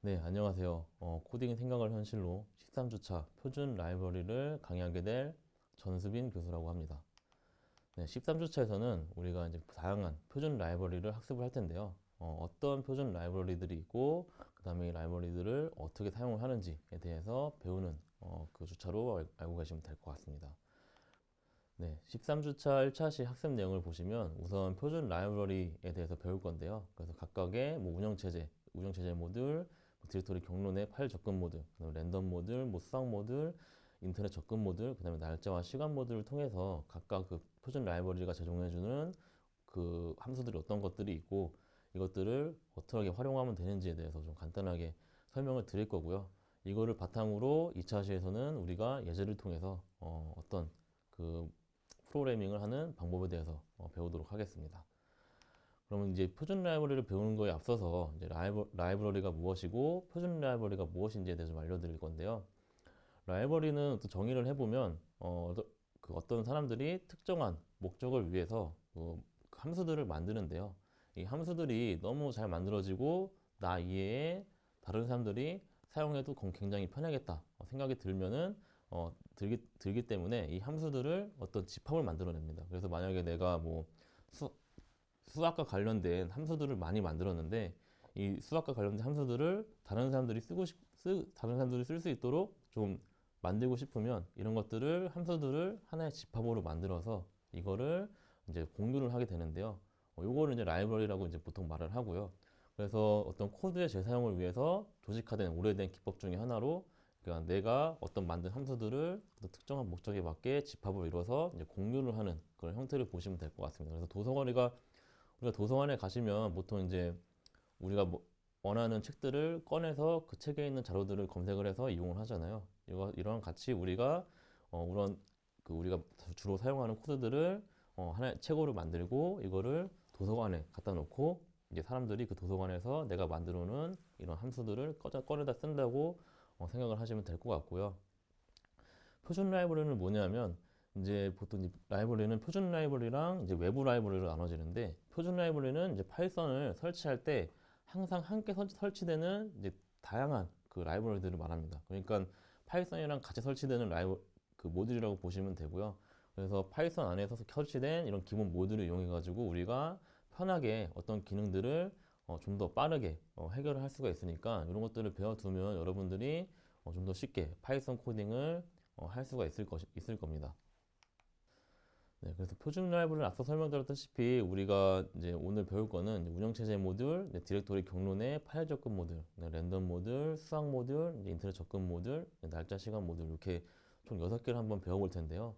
네, 안녕하세요. 코딩 생각을 현실로 13주차 표준 라이브러리를 강의하게 될 전수빈 교수라고 합니다. 네, 13주차에서는 우리가 이제 다양한 표준 라이브러리를 학습을 할 텐데요. 어떤 표준 라이브러리들이 있고, 그 다음에 이 라이브러리들을 어떻게 사용을 하는지에 대해서 배우는 그 주차로 알고 계시면 될 것 같습니다. 네, 13주차 1차 시 학습 내용을 보시면 우선 표준 라이브러리에 대해서 배울 건데요. 그래서 각각의 뭐 운영체제 모듈, 뭐 디렉토리 경로내 파일 접근 모듈, 그다음에 랜덤 모듈, 뭐 수학 모듈, 인터넷 접근 모듈, 그다음에 날짜와 시간 모듈을 통해서 각각 그 표준 라이브러리가 제공해주는 그 함수들이 어떤 것들이 있고 이것들을 어떻게 활용하면 되는지에 대해서 좀 간단하게 설명을 드릴 거고요. 이거를 바탕으로 2차 시에서는 우리가 예제를 통해서 어떤 그 프로그래밍을 하는 방법에 대해서 배우도록 하겠습니다. 그러면 이제 표준 라이브러리를 배우는 거에 앞서서 이제 라이브러리가 무엇이고 표준 라이브러리가 무엇인지에 대해서 좀 알려드릴 건데요. 라이브러리는 또 정의를 해보면 그 어떤 사람들이 특정한 목적을 위해서 그 함수들을 만드는데요. 이 함수들이 너무 잘 만들어지고 나 이외에 다른 사람들이 사용해도 굉장히 편하겠다 생각이 들기 때문에 이 함수들을 어떤 집합을 만들어냅니다. 그래서 만약에 내가 뭐 수학과 관련된 함수들을 많이 만들었는데 이 수학과 관련된 함수들을 다른 사람들이 쓸 수 있도록 좀 만들고 싶으면 이런 것들을 함수들을 하나의 집합으로 만들어서 이거를 이제 공유를 하게 되는데요. 요거를 이제 라이브러리라고 이제 보통 말을 하고요. 그래서 어떤 코드의 재사용을 위해서 조직화된 오래된 기법 중에 하나로 그러니까 내가 어떤 만든 함수들을 어떤 특정한 목적에 맞게 집합을 이뤄서 이제 공유를 하는 그런 형태를 보시면 될 것 같습니다. 그래서 우리가 도서관에 가시면 보통 이제 우리가 뭐 원하는 책들을 꺼내서 그 책에 있는 자료들을 검색을 해서 이용을 하잖아요. 이런 같이 우리가 주로 사용하는 코드들을 하나의 책으로 만들고 이거를 도서관에 갖다 놓고 이제 사람들이 그 도서관에서 내가 만들어 놓은 이런 함수들을 꺼내다 쓴다고 생각을 하시면 될 것 같고요. 표준 라이브러리는 뭐냐면 이제 보통 이제 라이브러리는 표준 라이브러리랑 이제 외부 라이브러리로 나눠지는데 표준 라이브러리는 이제 파이썬을 설치할 때 항상 함께 설치되는 이제 다양한 그 라이브러리들을 말합니다. 그러니까 파이썬이랑 같이 설치되는 그 모듈이라고 보시면 되고요. 그래서 파이썬 안에서 설치된 이런 기본 모듈을 이용해 가지고 우리가 편하게 어떤 기능들을 좀 더 빠르게 해결을 할 수가 있으니까 이런 것들을 배워두면 여러분들이 좀 더 쉽게 파이썬 코딩을 할 수가 있을 겁니다. 네, 그래서 표준 라이브러리는 앞서 설명드렸다시피 우리가 이제 오늘 배울 거는 이제 운영체제 모듈, 디렉토리 경로내 파일 접근 모듈, 랜덤 모듈, 수학 모듈, 인터넷 접근 모듈, 날짜 시간 모듈 이렇게 총 6개를 한번 배워볼 텐데요.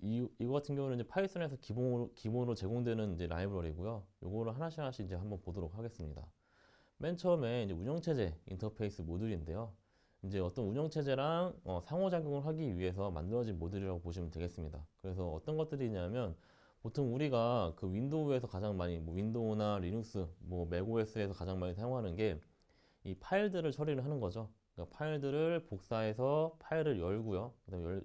이거 같은 경우는 이제 파이썬에서 기본으로 제공되는 이제 라이브러리고요. 요거를 하나씩 이제 한번 보도록 하겠습니다. 맨 처음에 이제 운영체제 인터페이스 모듈인데요. 이제 어떤 운영체제랑 상호작용을 하기 위해서 만들어진 모듈이라고 보시면 되겠습니다. 그래서 어떤 것들이 있냐면 보통 우리가 그 윈도우에서 가장 많이 뭐 윈도우나 리눅스, 뭐 맥OS에서 가장 많이 사용하는 게 이 파일들을 처리를 하는 거죠. 그러니까 파일들을 복사해서 파일을 열고요. 그다음에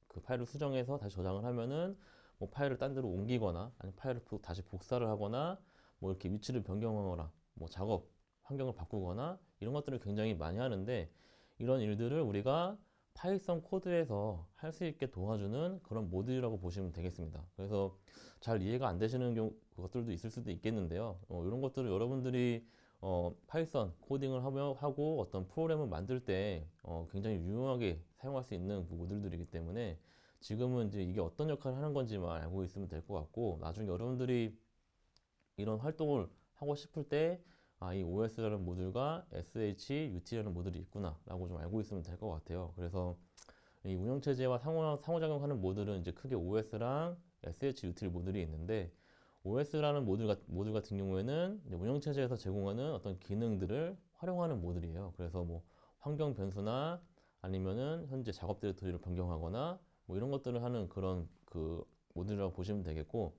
그 파일을 수정해서 다시 저장을 하면은 뭐 파일을 딴 데로 옮기거나 아니면 파일을 다시 복사를 하거나 뭐 이렇게 위치를 변경하거나 뭐 작업 환경을 바꾸거나 이런 것들을 굉장히 많이 하는데 이런 일들을 우리가 파이썬 코드에서 할 수 있게 도와주는 그런 모듈이라고 보시면 되겠습니다. 그래서 잘 이해가 안 되시는 것들도 있을 수도 있겠는데요. 이런 것들을 여러분들이 파이썬 코딩을 하고 어떤 프로그램을 만들 때 굉장히 유용하게 사용할 수 있는 그 모듈들이기 때문에 지금은 이제 이게 어떤 역할을 하는 건지만 알고 있으면 될 것 같고 나중에 여러분들이 이런 활동을 하고 싶을 때 이 OS라는 모듈과 SHUT라는 모듈이 있구나 라고 좀 알고 있으면 될 것 같아요. 그래서 이 운영체제와 상호작용하는 모듈은 이제 크게 OS랑 SHUT 모듈이 있는데 OS라는 모듈 같은 경우에는 운영체제에서 제공하는 어떤 기능들을 활용하는 모듈이에요. 그래서 뭐 환경 변수나 아니면은 현재 작업 디렉토리를 변경하거나 뭐 이런 것들을 하는 그런 그 모듈이라고 보시면 되겠고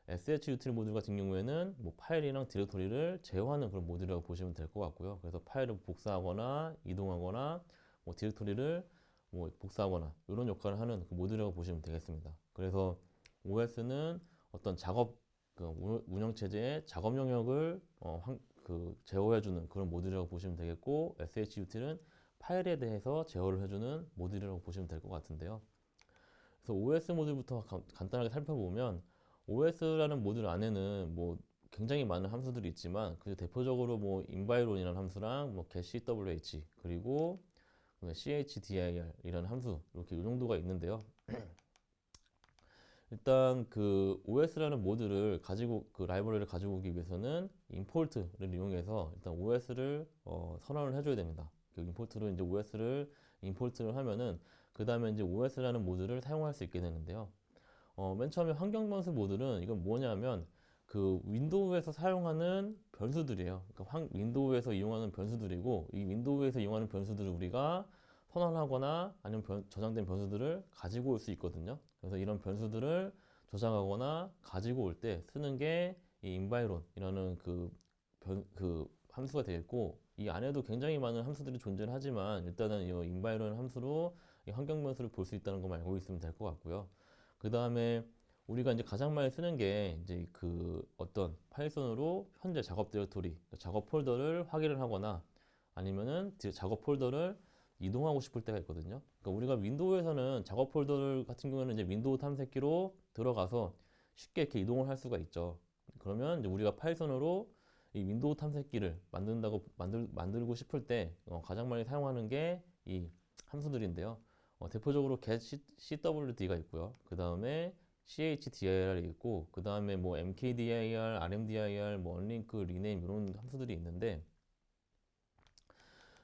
SHUtil 모듈 같은 경우에는 뭐 파일이랑 디렉토리를 제어하는 그런 모듈이라고 보시면 될 것 같고요. 그래서 파일을 복사하거나 이동하거나 뭐 디렉토리를 뭐 복사하거나 이런 역할을 하는 그 모듈이라고 보시면 되겠습니다. 그래서 OS는 어떤 운영 체제의 작업 영역을 그 제어해주는 그런 모듈이라고 보시면 되겠고, SHUT는 파일에 대해서 제어를 해주는 모듈이라고 보시면 될 것 같은데요. 그래서 OS 모듈부터 간단하게 살펴보면, OS라는 모듈 안에는 뭐 굉장히 많은 함수들이 있지만, 그 대표적으로 뭐 environ이라는 함수랑 뭐 getCWH 그리고 chdir 이런 함수, 이렇게 이 정도가 있는데요. 일단 그 OS라는 모듈을 가지고, 그 라이브러리를 가지고 오기 위해서는 import를 이용해서 일단 OS를 선언을 해줘야 됩니다. 그 import로 이제 OS를 import를 하면은 그 다음에 이제 OS라는 모듈을 사용할 수 있게 되는데요. 맨 처음에 환경 변수 모듈은 이건 뭐냐면 그 윈도우에서 사용하는 변수들이에요. 그러니까 윈도우에서 이용하는 변수들이고, 이 윈도우에서 이용하는 변수들을 우리가 선언하거나 아니면 저장된 변수들을 가지고 올 수 있거든요. 그래서 이런 변수들을 저장하거나 가지고 올 때 쓰는 게 이 environ이라는 그 함수가 되겠고, 이 안에도 굉장히 많은 함수들이 존재를 하지만 일단은 이 environ 함수로 이 환경 변수를 볼 수 있다는 것만 알고 있으면 될 것 같고요. 그 다음에 우리가 이제 가장 많이 쓰는 게 이제 그 어떤 파이썬으로 현재 작업 디렉토리, 작업 폴더를 확인을 하거나 아니면은 작업 폴더를 이동하고 싶을 때가 있거든요. 그러니까 우리가 윈도우에서는 작업 폴더 같은 경우에는 이제 윈도우 탐색기로 들어가서 쉽게 이렇게 이동을 할 수가 있죠. 그러면 이제 우리가 파이썬으로 이 윈도우 탐색기를 만들고 싶을 때 가장 많이 사용하는 게 이 함수들인데요. 대표적으로 getCWD가 있고요. 그 다음에 chdir이 있고, 그 다음에 뭐 mkdir, rmdir, 뭐 unlink, rename 이런 함수들이 있는데,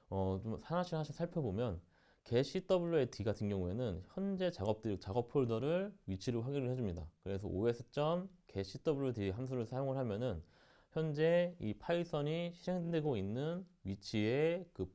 좀 하나씩 살펴보면 getCWD 같은 경우에는 현재 작업 폴더를 위치를 확인을 해줍니다. 그래서 os.getCWD 함수를 사용을 하면은 현재 이 파이썬이 실행되고 있는 위치의 그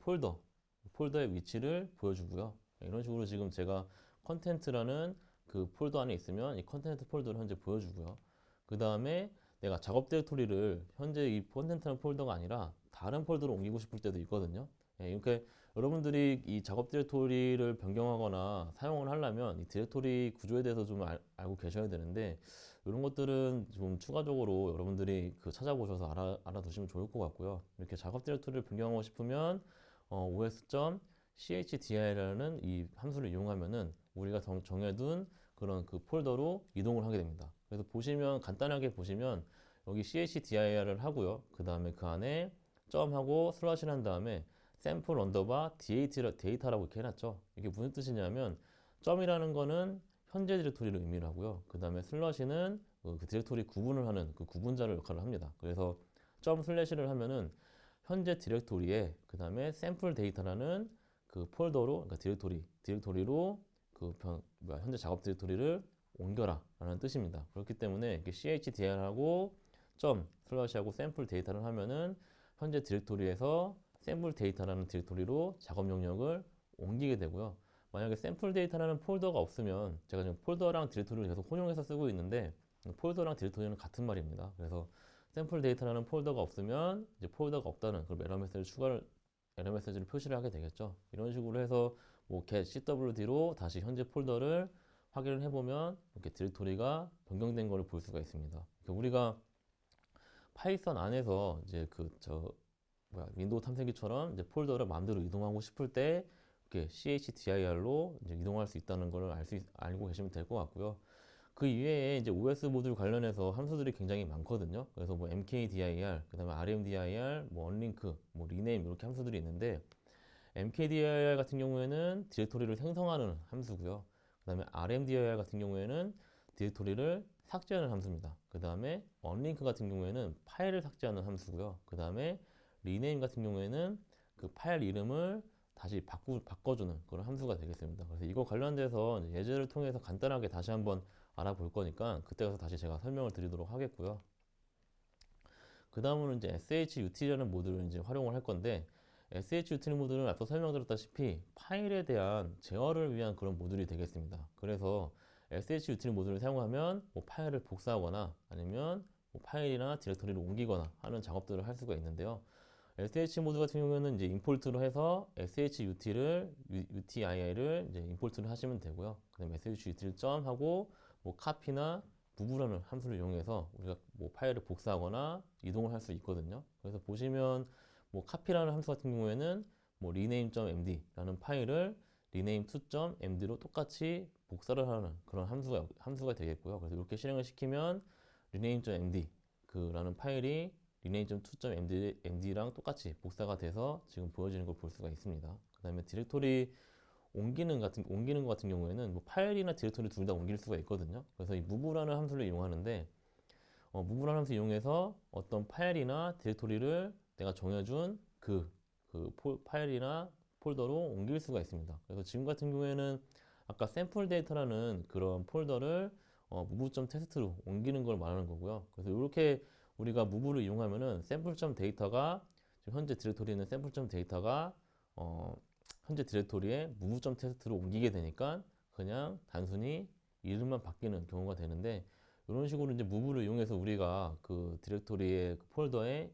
폴더의 위치를 보여주고요. 이런 식으로 지금 제가 컨텐트라는 그 폴더 안에 있으면 이 컨텐트 폴더를 현재 보여주고요. 그 다음에 내가 작업 디렉토리를 현재 이 컨텐트라는 폴더가 아니라 다른 폴더로 옮기고 싶을 때도 있거든요. 그러니까 여러분들이 이 작업 디렉토리를 변경하거나 사용을 하려면 이 디렉토리 구조에 대해서 좀 알고 계셔야 되는데, 이런 것들은 좀 추가적으로 여러분들이 그 찾아보셔서 알아두시면 좋을 것 같고요. 이렇게 작업 디렉토리를 변경하고 싶으면 os.chdir이라는 이 함수를 이용하면은 우리가 정해둔 그런 그 폴더로 이동을 하게 됩니다. 그래서 보시면 간단하게 보시면 여기 chdir을 하고요. 그 다음에 그 안에 점하고 슬래시를 한 다음에 샘플 언더바 데이터라고 이렇게 해놨죠. 이게 무슨 뜻이냐면 점이라는 거는 현재 디렉토리를 의미를 하고요. 그 다음에 슬러시는 그 디렉토리 구분을 하는 그 구분자를 역할을 합니다. 그래서 점 슬래시를 하면은 현재 디렉토리에 그 다음에 샘플 데이터라는 그 폴더로, 그러니까 디렉토리로 현재 작업 디렉토리를 옮겨라 라는 뜻입니다. 그렇기 때문에 이렇게 chdir하고 점 슬러시하고 샘플 데이터를 하면은 현재 디렉토리에서 샘플 데이터라는 디렉토리로 작업 영역을 옮기게 되고요. 만약에 샘플 데이터라는 폴더가 없으면, 제가 지금 폴더랑 디렉토리를 계속 혼용해서 쓰고 있는데 폴더랑 디렉토리는 같은 말입니다. 그래서 샘플 데이터라는 폴더가 없으면 이제 폴더가 없다는 그런 에러 메시지를 표시를 하게 되겠죠. 이런 식으로 해서 뭐 getCWD로 다시 현재 폴더를 확인을 해보면 이렇게 디렉토리가 변경된 것을 볼 수가 있습니다. 그러니까 우리가 파이썬 안에서 이제 윈도우 탐색기처럼 이제 폴더를 마음대로 이동하고 싶을 때 이렇게 chdir로 이제 이동할 수 있다는 걸 알고 계시면 될 것 같고요. 그 이외에 이제 OS 모듈 관련해서 함수들이 굉장히 많거든요. 그래서 뭐 mkdir, 그 다음에 rmdir, 뭐 unlink, 뭐 rename 이렇게 함수들이 있는데, mkdir 같은 경우에는 디렉토리를 생성하는 함수고요. 그 다음에 rmdir 같은 경우에는 디렉토리를 삭제하는 함수입니다. 그 다음에 unlink 같은 경우에는 파일을 삭제하는 함수고요. 그 다음에 rename 같은 경우에는 그 파일 이름을 다시 바꿔주는 그런 함수가 되겠습니다. 그래서 이거 관련돼서 예제를 통해서 간단하게 다시 한번 알아볼 거니까 그때 가서 다시 제가 설명을 드리도록 하겠고요. 그 다음으로 이제 SHUT라는 모듈을 이제 활용을 할 건데, SHUT 모듈은 앞서 설명드렸다시피 파일에 대한 제어를 위한 그런 모듈이 되겠습니다. 그래서 SHUT 모듈을 사용하면 뭐 파일을 복사하거나 아니면 뭐 파일이나 디렉토리를 옮기거나 하는 작업들을 할 수가 있는데요. SH 모듈 같은 경우에는 이제 임포트로 해서 SHUT를 UTI를 이제 임포트를 하시면 되고요. 그다음에 SHUT를 점하고 뭐 카피나 무브라는 함수를 이용해서 우리가 뭐 파일을 복사하거나 이동을 할 수 있거든요. 그래서 보시면 뭐 copy라는 함수 같은 경우에는 뭐 rename.md라는 파일을 rename2.md로 똑같이 복사를 하는 그런 함수가 되겠고요. 그래서 이렇게 실행을 시키면 rename.md 라는 파일이 rename.2.md랑 똑같이 복사가 돼서 지금 보여지는 걸 볼 수가 있습니다. 그 다음에 디렉토리 옮기는 것 같은 경우에는 뭐 파일이나 디렉토리 둘 다 옮길 수가 있거든요. 그래서 이 move라는 함수를 이용하는데 move라는 함수 이용해서 어떤 파일이나 디렉토리를 내가 정해준 파일이나 폴더로 옮길 수가 있습니다. 그래서 지금 같은 경우에는 아까 샘플 데이터라는 그런 폴더를 move.test로 옮기는 걸 말하는 거고요. 그래서 이렇게 우리가 move를 이용하면은 샘플.데이터가 지금 현재 디렉토리에 있는 샘플.데이터가 현재 디렉토리에 move.test로 옮기게 되니까 그냥 단순히 이름만 바뀌는 경우가 되는데, 이런 식으로 이제 move를 이용해서 우리가 그 디렉토리의 그 폴더의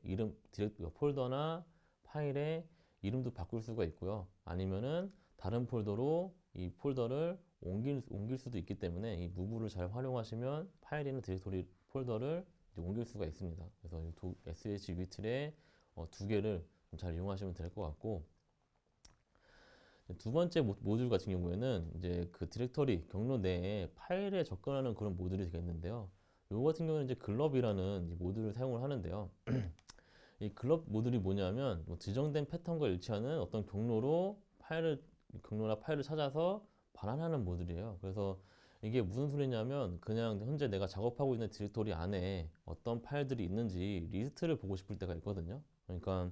폴더나 파일의 이름도 바꿀 수가 있고요. 아니면은 다른 폴더로 이 폴더를 옮길 수도 있기 때문에 이 move를 잘 활용하시면 파일이나 디렉토리 폴더를 이제 옮길 수가 있습니다. 그래서 이 SH 유틸의 두 개를 잘 이용하시면 될 것 같고, 두 번째 모듈 같은 경우에는 이제 그 디렉터리 경로 내에 파일에 접근하는 그런 모듈이 되겠는데요. 이거 같은 경우는 이제 글럽이라는 모듈을 사용을 하는데요. 이 글럽 모듈이 뭐냐면 뭐 지정된 패턴과 일치하는 어떤 경로나 파일을 찾아서 반환하는 모듈이에요. 그래서 이게 무슨 소리냐면 그냥 현재 내가 작업하고 있는 디렉토리 안에 어떤 파일들이 있는지 리스트를 보고 싶을 때가 있거든요. 그러니까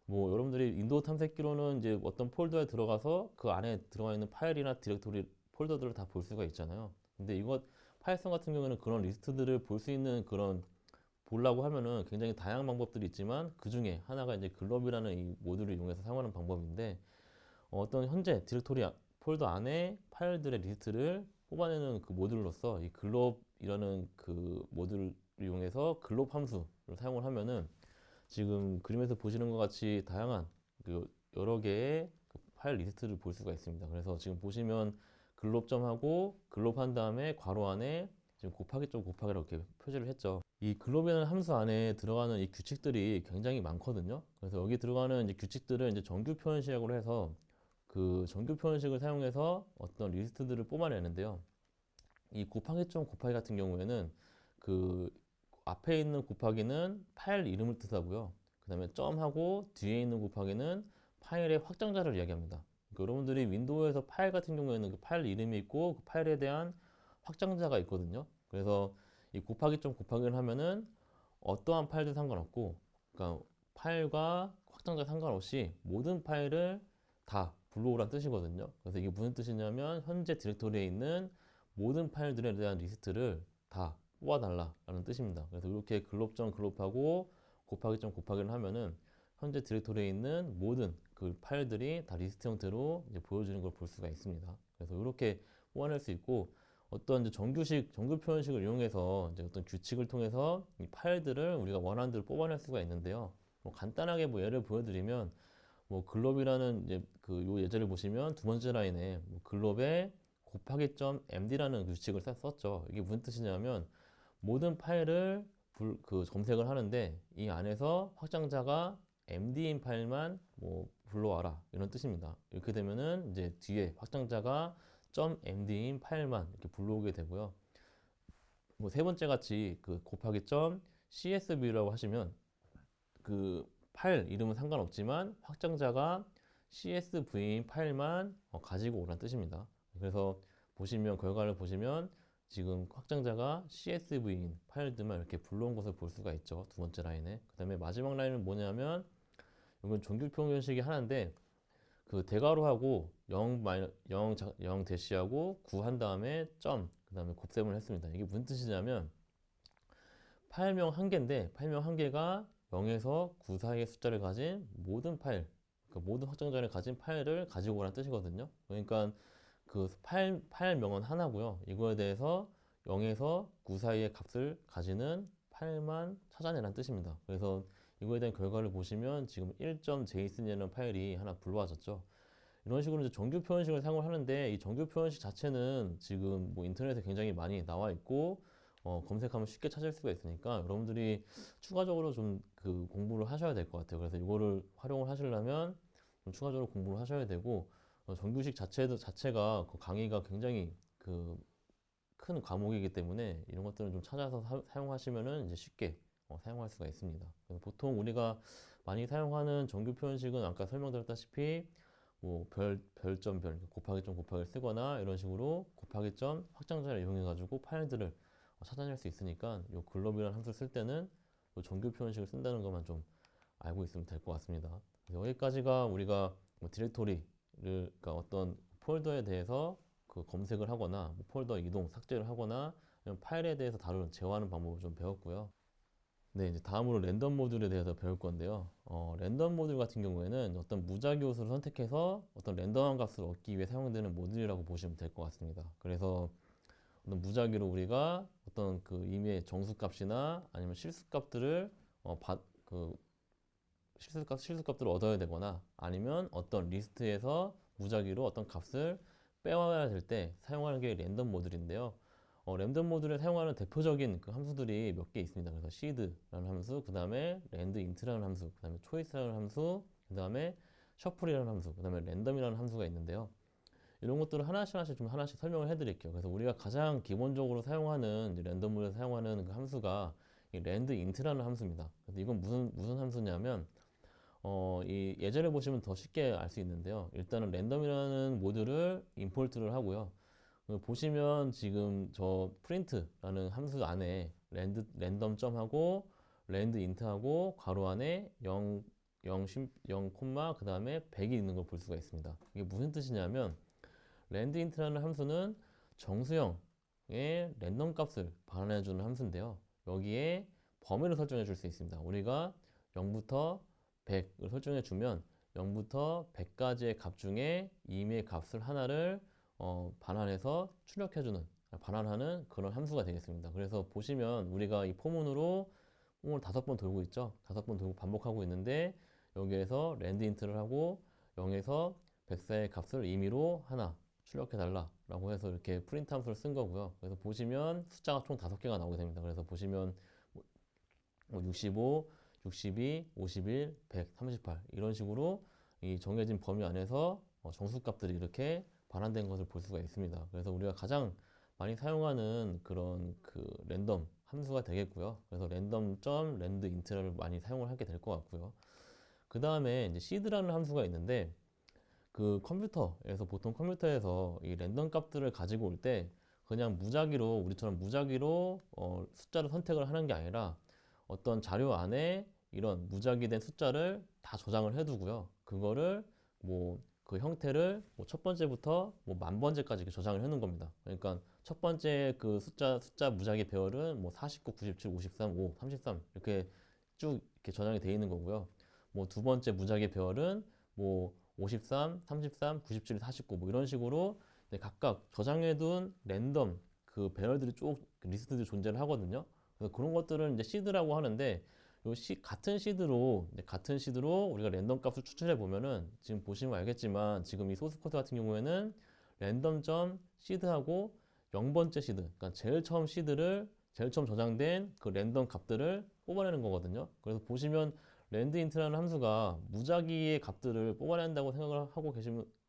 뭐 여러분들이 윈도우 탐색기로는 이제 어떤 폴더에 들어가서 그 안에 들어가 있는 파일이나 디렉토리 폴더들을 다 볼 수가 있잖아요. 근데 파이썬 같은 경우는 그런 리스트들을 볼 수 있는 그런 보려고 하면은 굉장히 다양한 방법들이 있지만 그 중에 하나가 이제 글럽이라는 이 모듈을 이용해서 사용하는 방법인데, 어떤 현재 디렉토리 폴더 안에 파일들의 리스트를 뽑아내는 그 모듈로서 이 글럽이라는 그 모듈을 이용해서 글럽 함수를 사용을 하면은 지금 그림에서 보시는 것 같이 다양한 여러 개의 그 파일 리스트를 볼 수가 있습니다. 그래서 지금 보시면 글롭점하고 글롭한 다음에 괄호 안에 지금 곱하기 점 곱하기라고 이렇게 표시를 했죠. 이 글롭이라는 함수 안에 들어가는 이 규칙들이 굉장히 많거든요. 그래서 여기 들어가는 이제 규칙들을 이제 정규 표현식으로 해서 그 정규 표현식을 사용해서 어떤 리스트들을 뽑아내는데요. 이 곱하기 점 곱하기 같은 경우에는 그 앞에 있는 곱하기는 파일 이름을 뜻하고요. 그 다음에 점하고 뒤에 있는 곱하기는 파일의 확장자를 이야기합니다. 그러니까 여러분들이 윈도우에서 파일 같은 경우에는 그 파일 이름이 있고 그 파일에 대한 확장자가 있거든요. 그래서 이 곱하기 점 곱하기를 하면은 어떠한 파일도 상관없고, 그러니까 파일과 확장자 상관없이 모든 파일을 다 불러오란 뜻이거든요. 그래서 이게 무슨 뜻이냐면 현재 디렉토리에 있는 모든 파일들에 대한 리스트를 다 뽑아달라라는 뜻입니다. 그래서 이렇게 글롭점 글롭하고 곱하기 점 곱하기를 하면은 현재 디렉토리에 있는 모든 그 파일들이 다 리스트 형태로 이제 보여주는 걸 볼 수가 있습니다. 그래서 이렇게 뽑아낼 수 있고, 어떤 이제 정규 표현식을 이용해서 이제 어떤 규칙을 통해서 이 파일들을 우리가 원하는 대로 뽑아낼 수가 있는데요. 뭐 간단하게 뭐 예를 보여드리면 뭐 글롭이라는 이제 요 예제를 보시면 두 번째 라인에 뭐 글롭에 곱하기 점 md라는 규칙을 썼죠. 이게 무슨 뜻이냐면 모든 파일을 검색을 하는데 이 안에서 확장자가 md인 파일만 뭐 불러와라 이런 뜻입니다. 이렇게 되면은 이제 뒤에 확장자가 .md인 파일만 이렇게 불러오게 되고요. 뭐 세 번째 같이 그 곱하기 .csv라고 하시면 그 파일 이름은 상관없지만 확장자가 csv인 파일만 가지고 오라는 뜻입니다. 그래서 보시면 결과를 보시면 지금 확장자가 CSV인 파일들만 이렇게 불러온 것을 볼 수가 있죠. 두 번째 라인에. 그 다음에 마지막 라인은 뭐냐면 이건 종교 표현식이 하나인데 그 대괄호하고 0 대시하고 9 한 다음에 점, 그 다음에 곱셈을 했습니다. 이게 무슨 뜻이냐면 파일명 한 개인데 파일명 한 개가 0에서 9 사이의 숫자를 가진 모든 파일, 그러니까 모든 확장자를 가진 파일을 가지고 오라는 뜻이거든요. 그러니까 그 파일명은 하나고요. 이거에 대해서 0에서 9 사이의 값을 가지는 파일만 찾아내라는 뜻입니다. 그래서 이거에 대한 결과를 보시면 지금 1.json이라는 파일이 하나 불러와졌죠. 이런 식으로 이제 정규 표현식을 사용을 하는데 이 정규 표현식 자체는 지금 뭐 인터넷에 굉장히 많이 나와 있고 검색하면 쉽게 찾을 수가 있으니까 여러분들이 추가적으로 좀 그 공부를 하셔야 될 것 같아요. 그래서 이거를 활용을 하시려면 좀 추가적으로 공부를 하셔야 되고 정규식 자체가 그 강의가 굉장히 그 큰 과목이기 때문에 이런 것들은 좀 찾아서 사용하시면은 이제 쉽게 사용할 수가 있습니다. 그래서 보통 우리가 많이 사용하는 정규 표현식은 아까 설명드렸다시피 뭐 별점 별, 곱하기 점 곱하기를 쓰거나 이런 식으로 곱하기 점 확장자를 이용해 가지고 파일들을 찾아낼 수 있으니까 요 글로벌이라는 함수를 쓸 때는 요 정규 표현식을 쓴다는 것만 좀 알고 있으면 될 것 같습니다. 여기까지가 우리가 뭐 디렉토리를 그러니까 어떤 폴더에 대해서 그 검색을 하거나 뭐 폴더 이동, 삭제를 하거나 이런 파일에 대해서 다루는 제어하는 방법을 좀 배웠고요. 네, 이제 다음으로 랜덤 모듈에 대해서 배울 건데요. 랜덤 모듈 같은 경우에는 어떤 무작위 요소를 선택해서 어떤 랜덤한 값을 얻기 위해 사용되는 모듈이라고 보시면 될 것 같습니다. 그래서 어떤 무작위로 우리가 어떤 그 임의의 정수값이나 아니면 실수값들을 그 실수값들을 얻어야 되거나 아니면 어떤 리스트에서 무작위로 어떤 값을 빼와야 될 때 사용하는 게 랜덤 모듈인데요. 랜덤 모듈에 사용하는 대표적인 그 함수들이 몇 개 있습니다. 그래서 seed라는 함수, 그 다음에 landint라는 함수, 그 다음에 choice라는 함수, 그 다음에 shuffle이라는 함수, 그 다음에 random이라는 함수가 있는데요. 이런 것들을 하나씩 좀 하나씩 설명을 해드릴게요. 그래서 우리가 가장 기본적으로 사용하는 랜덤 모듈에 사용하는 그 함수가 이 landint라는 함수입니다. 그래서 이건 무슨 함수냐면 이 예제를 보시면 더 쉽게 알 수 있는데요. 일단은 랜덤이라는 모듈을 임포트를 하고요. 보시면 지금 저 print라는 함수 안에 랜덤점하고 landint하고 괄호 안에 0, 0, 0, 그 다음에 100이 있는 걸 볼 수가 있습니다. 이게 무슨 뜻이냐면 landint라는 함수는 정수형의 랜덤 값을 반환해 주는 함수인데요. 여기에 범위를 설정해 줄 수 있습니다. 우리가 0부터 100을 설정해 주면 0부터 100까지의 값 중에 임의의 값을 하나를 반환해서 출력해주는 반환하는 그런 함수가 되겠습니다. 그래서 보시면 우리가 이 폼을 5번 돌고 있죠. 5번 돌고 반복하고 있는데 여기에서 landint를 하고 0에서 100사의 값을 임의로 하나 출력해 달라 라고 해서 이렇게 프린트 함수를 쓴 거고요. 그래서 보시면 숫자가 총 5개가 나오게 됩니다. 그래서 보시면 65, 62, 51, 100, 38 이런 식으로 이 정해진 범위 안에서 정수값들이 이렇게 반환된 것을 볼 수가 있습니다. 그래서 우리가 가장 많이 사용하는 그런 그 랜덤 함수가 되겠고요. 그래서 랜덤.랜드 인트를 많이 사용을 하게 될 것 같고요. 그 다음에 이제 seed라는 함수가 있는데 그 보통 컴퓨터에서 이 랜덤 값들을 가지고 올 때 그냥 무작위로 우리처럼 무작위로 숫자를 선택을 하는 게 아니라 어떤 자료 안에 이런 무작위 된 숫자를 다 저장을 해두고요. 그거를 뭐 그 형태를 뭐 첫 번째부터 뭐 10,000번째까지 이렇게 저장을 해놓은 겁니다. 그러니까 첫 번째 그 숫자 무작위 배열은 뭐 49, 97, 53, 5, 33 이렇게 쭉 이렇게 저장이 되어 있는 거고요. 뭐 두 번째 무작위 배열은 뭐 53, 33, 97, 49 뭐 이런 식으로 각각 저장해둔 랜덤 그 배열들이 쭉 리스트들이 존재를 하거든요. 그래서 그런 것들은 이제 시드라고 하는데 같은 시드로 우리가 랜덤 값을 추출해 보면은 지금 보시면 알겠지만 지금 이 소스 코드 같은 경우에는 랜덤점 시드하고 0번째 시드, 그러니까 제일 처음 저장된 그 랜덤 값들을 뽑아내는 거거든요. 그래서 보시면 landint라는 함수가 무작위의 값들을 뽑아낸다고 생각을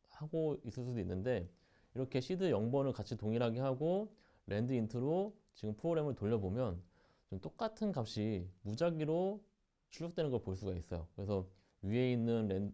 하고 있을 수도 있는데 이렇게 시드 0번을 같이 동일하게 하고 landint로 지금 프로그램을 돌려보면 좀 똑같은 값이 무작위로 출력되는 걸 볼 수가 있어요. 그래서 위에 있는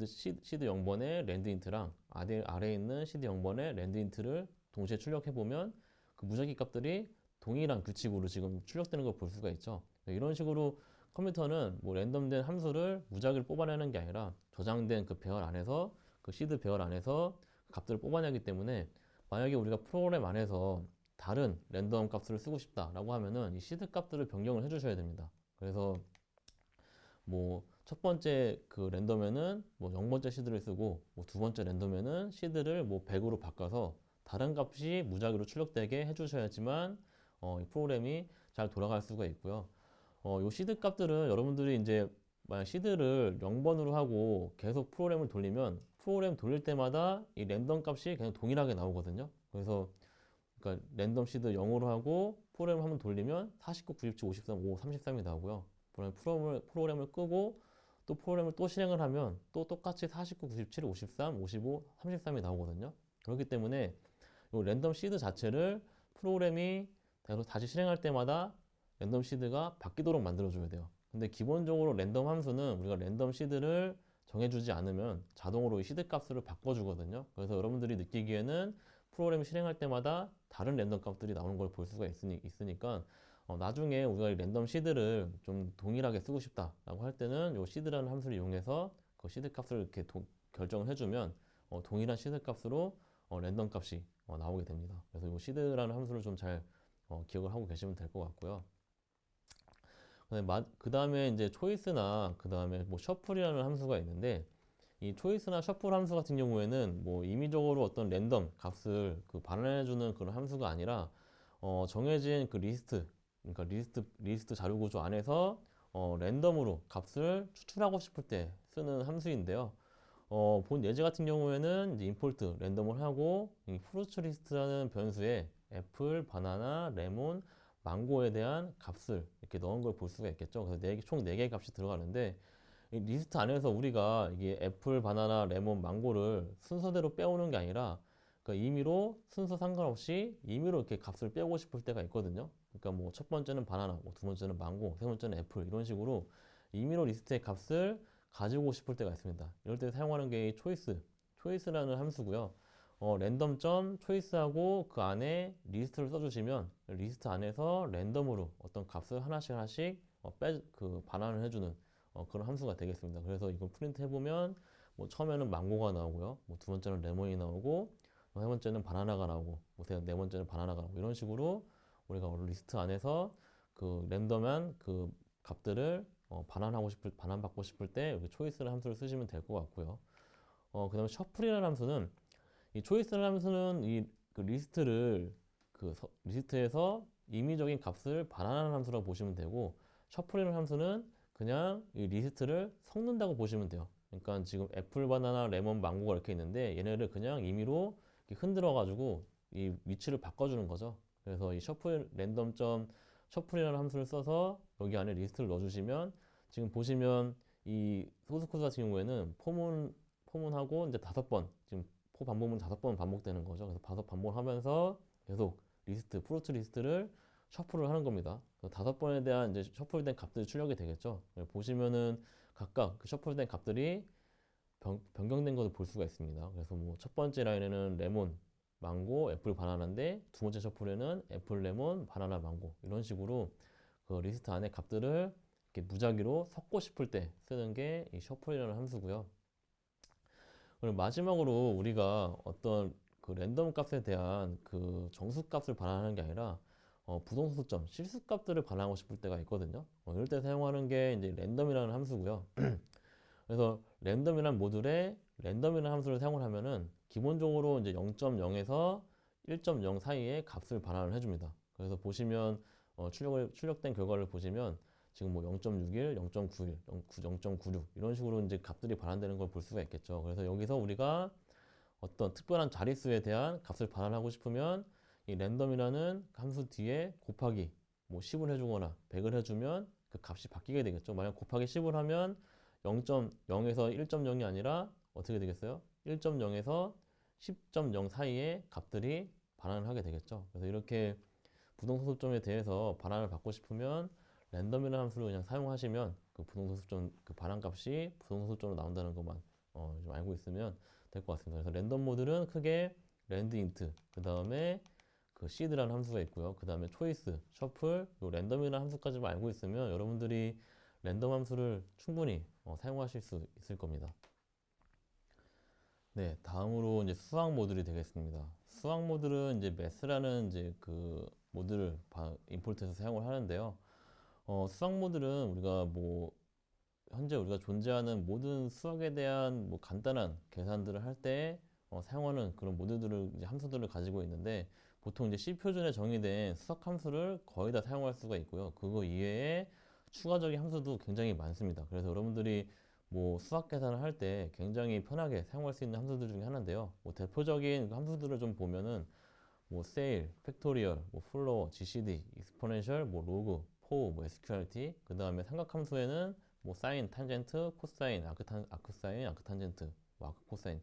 시드 0번의 landint랑 아래에 있는 시드 0번의 landint를 동시에 출력해 보면 그 무작위 값들이 동일한 규칙으로 지금 출력되는 걸 볼 수가 있죠. 이런 식으로 컴퓨터는 뭐 랜덤된 함수를 무작위로 뽑아내는 게 아니라 저장된 그 배열 안에서 그 시드 배열 안에서 값들을 뽑아내기 때문에 만약에 우리가 프로그램 안에서 다른 랜덤 값을 쓰고 싶다라고 하면은 이 시드 값들을 변경을 해주셔야 됩니다. 그래서 뭐 첫 번째 그 랜덤에는 뭐 0번째 시드를 쓰고 뭐 두 번째 랜덤에는 시드를 뭐 100으로 바꿔서 다른 값이 무작위로 출력되게 해주셔야지만 이 프로그램이 잘 돌아갈 수가 있고요. 요 시드 값들은 여러분들이 이제 만약 시드를 0번으로 하고 계속 프로그램을 돌리면 프로그램 돌릴 때마다 이 랜덤 값이 그냥 동일하게 나오거든요. 그래서 그러니까 랜덤 시드 0으로 하고 프로그램을 한번 돌리면 49, 97, 53, 5, 33이 나오고요. 프로그램을 끄고 또 프로그램을 또 실행을 하면 또 똑같이 49, 97, 53, 55, 33이 나오거든요. 그렇기 때문에 이 랜덤 시드 자체를 프로그램이 다시 실행할 때마다 랜덤 시드가 바뀌도록 만들어줘야 돼요. 근데 기본적으로 랜덤 함수는 우리가 랜덤 시드를 정해주지 않으면 자동으로 이 시드 값을 바꿔주거든요. 그래서 여러분들이 느끼기에는 프로그램 실행할 때마다 다른 랜덤 값들이 나오는 걸 볼 수가 있으니까 나중에 우리가 이 랜덤 시드를 좀 동일하게 쓰고 싶다라고 할 때는 이 시드라는 함수를 이용해서 그 시드 값을 이렇게 결정을 해주면 동일한 시드 값으로 랜덤 값이 나오게 됩니다. 그래서 이 시드라는 함수를 좀 잘 기억을 하고 계시면 될 것 같고요. 그 다음에 이제 초이스나 그 다음에 뭐 셔플이라는 함수가 있는데 이 초이스나 셔플 함수 같은 경우에는 뭐 임의적으로 어떤 랜덤 값을 그 반환해주는 그런 함수가 아니라 정해진 그 그러니까 리스트 자료 구조 안에서 랜덤으로 값을 추출하고 싶을 때 쓰는 함수인데요. 본 예제 같은 경우에는 이제 임포트 랜덤을 하고 이 프루츠 리스트라는 변수에 애플, 바나나, 레몬, 망고에 대한 값을 이렇게 넣은 걸 볼 수가 있겠죠. 그래서 총 4개의 값이 들어가는데 이 리스트 안에서 우리가 이게 애플, 바나나, 레몬, 망고를 순서대로 빼오는 게 아니라 그러니까 임의로 순서 상관없이 임의로 이렇게 값을 빼고 싶을 때가 있거든요. 그러니까 뭐 첫 번째는 바나나, 뭐 두 번째는 망고, 세 번째는 애플 이런 식으로 임의로 리스트의 값을 가지고 싶을 때가 있습니다. 이럴 때 사용하는 게 초이스라는 함수고요. 랜덤 초이스하고 그 안에 리스트를 써주시면 리스트 안에서 랜덤으로 어떤 값을 하나씩 반환을 해주는 그런 함수가 되겠습니다. 그래서 이걸 프린트 해보면 뭐 처음에는 망고가 나오고요. 뭐 두 번째는 레몬이 나오고 세 번째는 바나나가 나오고 네 번째는 바나나가 나오고 이런 식으로 우리가 리스트 안에서 그 랜덤한 그 값들을 반환받고 싶을 때 여기 초이스라는 함수를 쓰시면 될 것 같고요. 그 다음에 셔플이라는 함수는 이 초이스라는 함수는 그 리스트에서 임의적인 값을 반환하는 함수라고 보시면 되고 셔플이라는 함수는 그냥 이 리스트를 섞는다고 보시면 돼요. 그러니까 지금 애플, 바나나, 레몬, 망고가 이렇게 있는데 얘네를 그냥 임의로 흔들어 가지고 이 위치를 바꿔주는 거죠. 그래서 이 셔플이라는 함수를 써서 여기 안에 리스트를 넣어주시면 지금 보시면 이 소스 코드 같은 경우에는 포문하고 이제 5번 지금 반복은 5번 반복되는 거죠. 그래서 5번을 하면서 계속 프로트 리스트를 셔플을 하는 겁니다. 5번에 대한 이제 셔플된 값들이 출력이 되겠죠. 보시면은 각각 그 셔플된 값들이 변경된 것을 볼 수가 있습니다. 그래서 뭐 첫 번째 라인에는 레몬, 망고, 애플, 바나나인데 두 번째 셔플에는 애플, 레몬, 바나나, 망고 이런 식으로 그 리스트 안에 값들을 이렇게 무작위로 섞고 싶을 때 쓰는 게 이 셔플이라는 함수고요. 그리고 마지막으로 우리가 어떤 그 랜덤 값에 대한 그 정수 값을 반환하는 게 아니라 부동소수점, 실수 값들을 반환하고 싶을 때가 있거든요. 이럴 때 사용하는 게 이제 랜덤이라는 함수고요. 그래서 랜덤이라는 모듈에 랜덤이라는 함수를 사용을 하면은 기본적으로 이제 0.0에서 1.0 사이에 값을 반환을 해줍니다. 그래서 보시면 출력된 결과를 보시면 지금 뭐 0.61, 0.91, 0.96 이런 식으로 이제 값들이 반환되는 걸 볼 수가 있겠죠. 그래서 여기서 우리가 어떤 특별한 자릿수에 대한 값을 반환하고 싶으면 이 랜덤이라는 함수 뒤에 곱하기 뭐 10을 해주거나 100을 해주면 그 값이 바뀌게 되겠죠. 만약 곱하기 10을 하면 0.0에서 1.0이 아니라 어떻게 되겠어요? 1.0에서 10.0 사이의 값들이 반환을 하게 되겠죠. 그래서 이렇게 부동소수점에 대해서 반환을 받고 싶으면 랜덤이라는 함수를 그냥 사용하시면 그 부동소수점 그 반환값이 부동소수점으로 나온다는 것만 좀 알고 있으면 될 것 같습니다. 그래서 랜덤 모듈은 크게 랜드인트 그 다음에 그 시드라는 함수가 있고요. 그 다음에 초이스, 셔플, 요 랜덤이라는 함수까지만 알고 있으면 여러분들이 랜덤 함수를 충분히 사용하실 수 있을 겁니다. 네, 다음으로 이제 수학 모듈이 되겠습니다. 수학 모듈은 이제 매스라는 이제 그 모듈을 임포트해서 사용을 하는데요. 수학 모듈은 우리가 뭐 현재 우리가 존재하는 모든 수학에 대한 뭐 간단한 계산들을 할 때 사용하는 그런 모듈들을 이제 함수들을 가지고 있는데 보통 이제 C 표준에 정의된 수학 함수를 거의 다 사용할 수가 있고요. 그거 이외에 추가적인 함수도 굉장히 많습니다. 그래서 여러분들이 뭐 수학 계산을 할 때 굉장히 편하게 사용할 수 있는 함수들 중에 하나인데요. 뭐 대표적인 함수들을 좀 보면은 뭐 세일, 팩토리얼, 뭐 플로어, GCD, 익스포넨셜, 뭐 로그, 포, 뭐 SQRT. 그 다음에 삼각함수에는 뭐 사인, 탄젠트, 코사인, 아크사인, 아크탄젠트, 뭐 아크코사인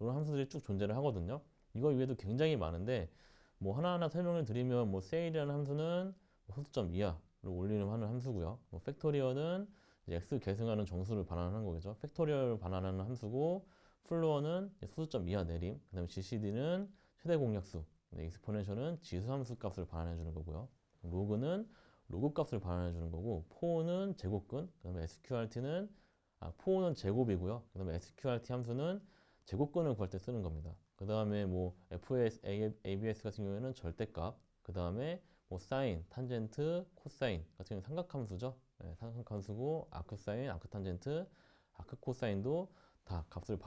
이런 함수들이 쭉 존재를 하거든요. 이거 외에도 굉장히 많은데 뭐 하나하나 설명을 드리면 뭐 세일이라는 함수는 소수점 이하를 올리는 하는 함수고요. 뭐 팩토리얼은 이제 x 계승하는 정수를 반환하는 거겠죠. 팩토리얼 반환하는 함수고 플로어는 소수점 이하 내림. 그다음에 GCD는 최대 공약수. 익스포넨셜은 지수함수 값을 반환해 주는 거고요. 로그는 로그 값을 반환해 주는 거고, 포는 제곱근, 그다음에 SQRT는 포는 제곱이고요. 그다음에 SQRT 함수는 제곱근을 구할 때 쓰는 겁니다. 그다음에 뭐 FS, ABS 같은 경우에는 절대값, 그다음에 뭐 사인, 탄젠트, 코사인 같은 경우는 삼각함수죠. 네, 삼각함수고 아크사인, 아크탄젠트, 아크코사인도 다 값을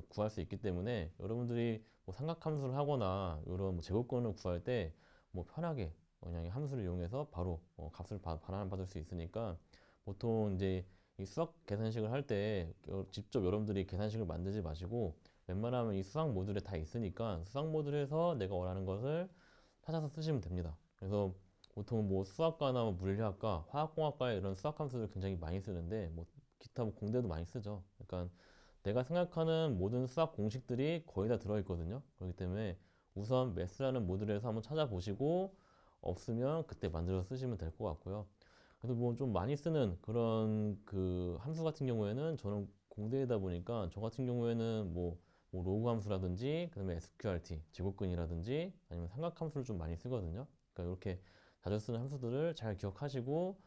구할 수 있기 때문에 여러분들이 뭐 삼각함수를 하거나 이런 뭐 제곱근을 구할 때 뭐 편하게 그냥 이 함수를 이용해서 바로 값을 반환받을 수 있으니까 보통 이제 이 수학 계산식을 할 때 직접 여러분들이 계산식을 만들지 마시고 웬만하면 이 수학 모듈에 다 있으니까 수학 모듈에서 내가 원하는 것을 찾아서 쓰시면 됩니다. 그래서 보통 뭐 수학과나 뭐 물리학과, 화학공학과에 이런 수학 함수를 굉장히 많이 쓰는데 뭐 기타 뭐 공대도 많이 쓰죠. 그러니까 내가 생각하는 모든 수학 공식들이 거의 다 들어있거든요. 그렇기 때문에 우선 매스라는 모듈에서 한번 찾아보시고 없으면 그때 만들어서 쓰시면 될 것 같고요. 그래서 뭐 좀 많이 쓰는 그런 그 함수 같은 경우에는 저는 공대이다 보니까 저 같은 경우에는 뭐 로그 함수라든지 그다음에 SQRT 제곱근이라든지 아니면 삼각함수를 좀 많이 쓰거든요. 그러니까 이렇게 자주 쓰는 함수들을 잘 기억하시고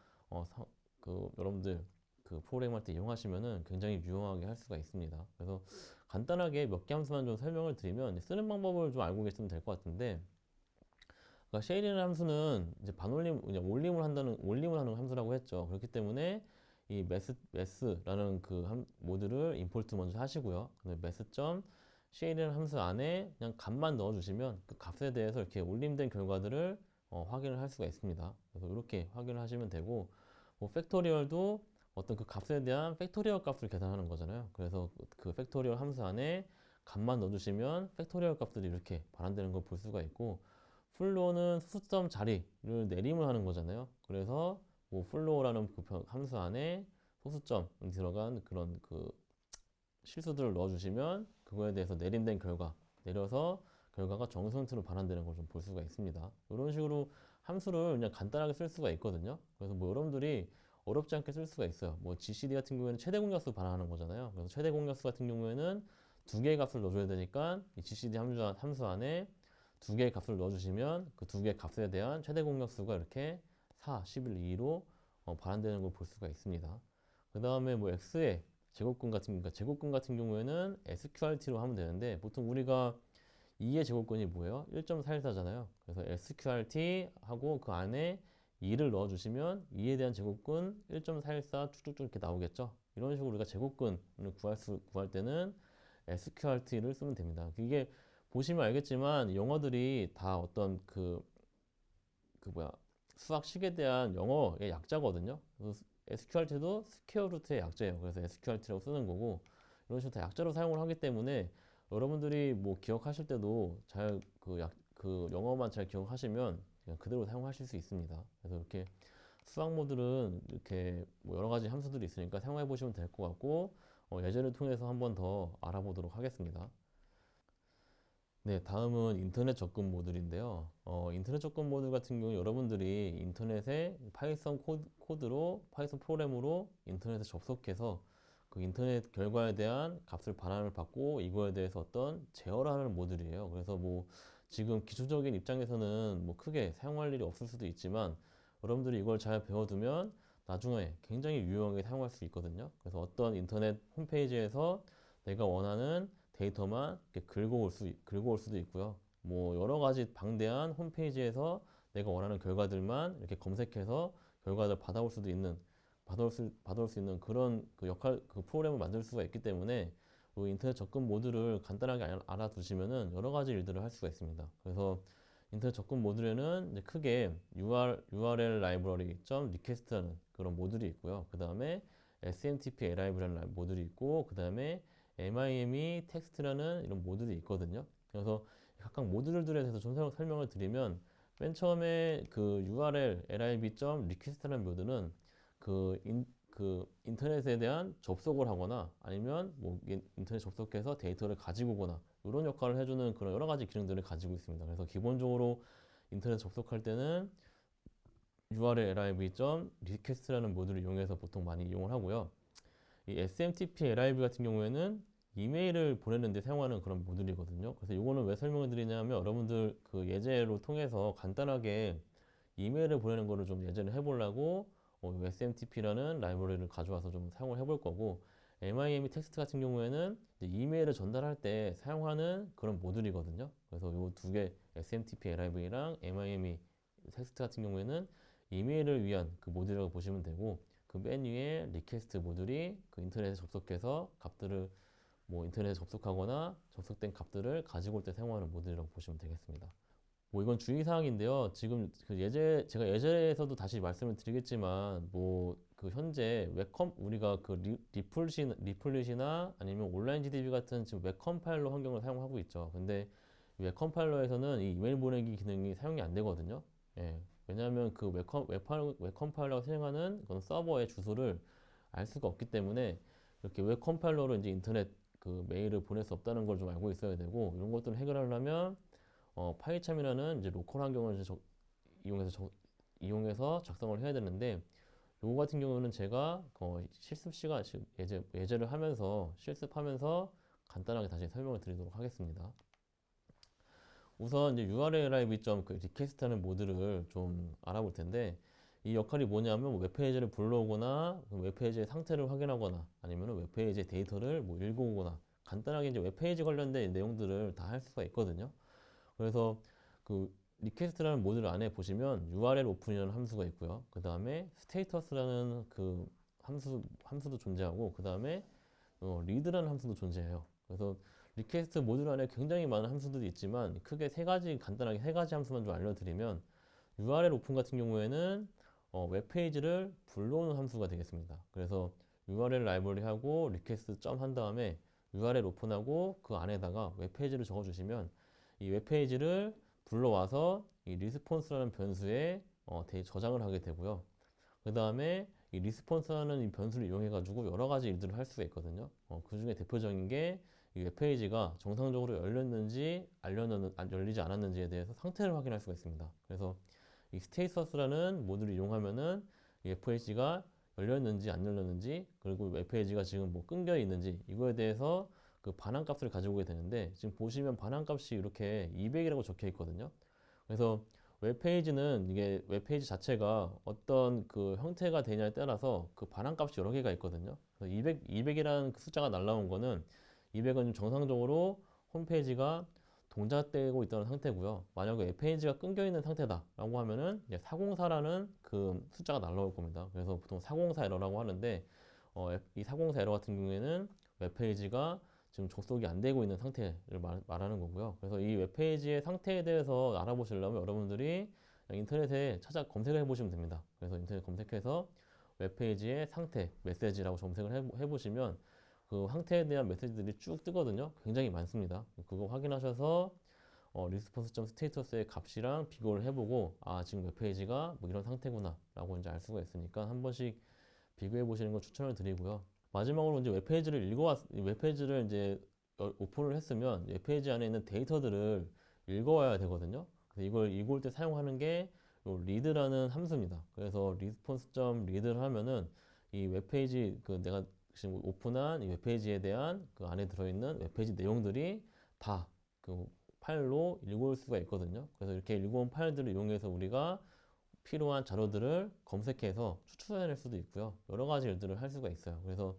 여러분들 그 프로그램 할 때 이용하시면은 굉장히 유용하게 할 수가 있습니다. 그래서 간단하게 몇 개 함수만 좀 설명을 드리면 쓰는 방법을 좀 알고 계시면 될 것 같은데, 그러니까 쉐일이라는 함수는 이제 반올림, 그냥 올림을 하는 함수라고 했죠. 그렇기 때문에 이 매스라는 그 모듈을 임포트 먼저 하시고요. 근데 매스점 쉐일이라는 함수 안에 그냥 값만 넣어주시면 그 값에 대해서 이렇게 올림된 결과들을 확인을 할 수가 있습니다. 그래서 이렇게 확인을 하시면 되고, 뭐 팩토리얼도 어떤 그 값에 대한 팩토리얼 값을 계산하는 거잖아요. 그래서 그 팩토리얼 함수 안에 값만 넣어주시면 팩토리얼 값들이 이렇게 반환되는 걸 볼 수가 있고, 플로어는 수점 자리를 내림을 하는 거잖아요. 그래서 뭐 플로어라는 그 함수 안에 소수점이 들어간 그런 그 실수들을 넣어주시면 그거에 대해서 내림된 결과, 내려서 결과가 정수함수로 반환되는 걸 좀 볼 수가 있습니다. 이런 식으로 함수를 그냥 간단하게 쓸 수가 있거든요. 그래서 뭐 여러분들이 어렵지 않게 쓸 수가 있어요. 뭐 GCD 같은 경우에는 최대 공약수 반환하는 거잖아요. 그래서 최대 공약수 같은 경우에는 두 개의 값을 넣어줘야 되니까 이 GCD 함수 안에 두 개의 값을 넣어주시면 그 두 개의 값에 대한 최대 공약수가 이렇게 4, 11, 2로 반환되는 걸 볼 수가 있습니다. 그 다음에 뭐 x의 제곱근 같은 경우에는 SQRT로 하면 되는데, 보통 우리가 2의 제곱근이 뭐예요? 1.414잖아요. 그래서 SQRT 하고 그 안에 2를 넣어주시면 2에 대한 제곱근 1.414 쭉쭉쭉 이렇게 나오겠죠. 이런 식으로 우리가 제곱근을 구할 때는 SQRT를 쓰면 됩니다. 이게 보시면 알겠지만 영어들이 다 어떤 수학식에 대한 영어의 약자거든요. 그래서 SQRT도 스퀘어 루트의 약자예요. 그래서 SQRT라고 쓰는 거고, 이런 식으로 다 약자로 사용을 하기 때문에 여러분들이 뭐 기억하실 때도 그 영어만 잘 기억하시면 그냥 그대로 사용하실 수 있습니다. 그래서 이렇게 수학 모듈은 이렇게 뭐 여러 가지 함수들이 있으니까 사용해 보시면 될 것 같고, 예제를 통해서 한번 더 알아보도록 하겠습니다. 네, 다음은 인터넷 접근 모듈인데요. 인터넷 접근 모듈 같은 경우 여러분들이 인터넷에 파이썬 코드로, 파이썬 프로그램으로 인터넷에 접속해서 그 인터넷 결과에 대한 값을 반환을 받고 이거에 대해서 어떤 제어를 하는 모듈이에요. 그래서 뭐 지금 기초적인 입장에서는 뭐 크게 사용할 일이 없을 수도 있지만 여러분들이 이걸 잘 배워두면 나중에 굉장히 유용하게 사용할 수 있거든요. 그래서 어떤 인터넷 홈페이지에서 내가 원하는 데이터만 이렇게 긁어올 수도 있고요. 뭐 여러 가지 방대한 홈페이지에서 내가 원하는 결과들만 이렇게 검색해서 결과를 받아올 수 있는 그런 그 프로그램을 만들 수가 있기 때문에 그 인터넷 접근 모듈을 간단하게 알아두시면은 여러 가지 일들을 할 수가 있습니다. 그래서 인터넷 접근 모듈에는 이제 크게 URL 라이브러리 .request라는 그런 모듈이 있고요. 그 다음에 SMTP arrival이라는 모듈이 있고, 그 다음에 MIME 텍스트라는 이런 모듈이 있거든요. 그래서 각각 모듈들에 대해서 좀 설명을 드리면 맨 처음에 그 URL lib.request라는 모듈은 그 인터넷에 대한 접속을 하거나 아니면 뭐 인터넷 접속해서 데이터를 가지고 오거나 이런 역할을 해주는 그런 여러 가지 기능들을 가지고 있습니다. 그래서 기본적으로 인터넷 접속할 때는 URL lib.request라는 모듈을 이용해서 보통 많이 이용을 하고요. 이 SMTP lib 같은 경우에는 이메일을 보내는데 사용하는 그런 모듈이거든요. 그래서 이거는 왜 설명을 드리냐면 여러분들 그 예제로 통해서 간단하게 이메일을 보내는 거를 좀 예제를 해보려고 SMTP라는 라이브러리를 가져와서 좀 사용을 해볼 거고, MIME 텍스트 같은 경우에는 이제 이메일을 전달할 때 사용하는 그런 모듈이거든요. 그래서 이 두 개 SMTP LIV랑 MIME 텍스트 같은 경우에는 이메일을 위한 그 모듈이라고 보시면 되고, 그 맨 위에 리퀘스트 모듈이 그 인터넷에 접속해서 값들을 뭐 인터넷에 접속하거나 접속된 값들을 가지고 올 때 사용하는 모듈이라고 보시면 되겠습니다. 뭐 이건 주의사항인데요. 지금 그 제가 예제에서도 다시 말씀을 드리겠지만, 뭐 그 현재 우리가 그 리플릿이나 아니면 온라인 GDB 같은 지금 웹 컴파일러 환경을 사용하고 있죠. 근데 웹 컴파일러에서는 이 이메일 보내기 기능이 사용이 안 되거든요. 예. 왜냐하면 그 웹 컴파일러가 사용하는 그런 서버의 주소를 알 수가 없기 때문에 이렇게 웹 컴파일러로 이제 인터넷 그 메일을 보낼 수 없다는 걸 좀 알고 있어야 되고, 이런 것들을 해결하려면 파이참이라는 이제 로컬 환경을 이제 이용해서 작성을 해야 되는데, 요거 같은 경우는 제가 실습 시간 예제를 하면서 실습하면서 간단하게 다시 설명을 드리도록 하겠습니다. 우선 이제 URL lib. request하는 모듈을 좀 알아볼 텐데, 이 역할이 뭐냐면 웹페이지를 불러오거나 웹페이지의 상태를 확인하거나 아니면 웹페이지의 데이터를 뭐 읽어오거나 간단하게 이제 웹페이지 관련된 내용들을 다 할 수가 있거든요. 그래서 그 리퀘스트라는 모듈 안에 보시면 URL 오픈이라는 함수가 있고요. 그 다음에 스테이터스라는 그 함수도 존재하고, 그 다음에 리드라는 함수도 존재해요. 그래서 리퀘스트 모듈 안에 굉장히 많은 함수들이 있지만 크게 간단하게 세 가지 함수만 좀 알려드리면, URL 오픈 같은 경우에는 웹페이지를 불러오는 함수가 되겠습니다. 그래서 URL 라이브러리하고 리퀘스트 점 한 다음에 URL 오픈하고 그 안에다가 웹페이지를 적어주시면 이 웹페이지를 불러와서 이 리스폰스라는 변수에 저장을 하게 되고요. 그 다음에 이 리스폰스라는 이 변수를 이용해 가지고 여러 가지 일들을 할 수가 있거든요. 그 중에 대표적인 게 이 웹페이지가 정상적으로 열렸는지 열리지 않았는지에 대해서 상태를 확인할 수가 있습니다. 그래서 이 스테이터스라는 모듈을 이용하면은 이 웹페이지가 열렸는지 안 열렸는지, 그리고 웹페이지가 지금 뭐 끊겨 있는지 이거에 대해서 그 반환값을 가지고 오게 되는데, 지금 보시면 반환값이 이렇게 200이라고 적혀 있거든요. 그래서 웹페이지는 이게 웹페이지 자체가 어떤 그 형태가 되냐에 따라서 그 반환값이 여러 개가 있거든요. 그래서 200이라는 숫자가 날라온 거는 200은 정상적으로 홈페이지가 동작되고 있다는 상태고요. 만약에 웹페이지가 끊겨 있는 상태다라고 하면은 404라는 그 숫자가 날라올 겁니다. 그래서 보통 404 에러라고 하는데, 이 404 에러 같은 경우에는 웹페이지가 지금 접속이 안 되고 있는 상태를 말하는 거고요. 그래서 이 웹페이지의 상태에 대해서 알아보시려면 여러분들이 인터넷에 검색을 해보시면 됩니다. 그래서 인터넷 검색해서 웹페이지의 상태 메시지라고 검색을 해보시면 그 상태에 대한 메시지들이 쭉 뜨거든요. 굉장히 많습니다. 그거 확인하셔서 response.status의 값이랑 비교를 해보고, 아 지금 웹페이지가 뭐 이런 상태구나 라고 이제 알 수가 있으니까 한 번씩 비교해 보시는 걸 추천을 드리고요. 마지막으로 이제 웹페이지를 이제 오픈을 했으면 웹페이지 안에 있는 데이터들을 읽어와야 되거든요. 그래서 이걸 읽을 때 사용하는 게 read라는 함수입니다. 그래서 response.read를 하면은 이 웹페이지 내가 지금 오픈한 이 웹페이지에 대한 그 안에 들어있는 웹페이지 내용들이 다 그 파일로 읽어올 수가 있거든요. 그래서 이렇게 읽어온 파일들을 이용해서 우리가 필요한 자료들을 검색해서 추출해낼 수도 있고요. 여러 가지 일들을 할 수가 있어요. 그래서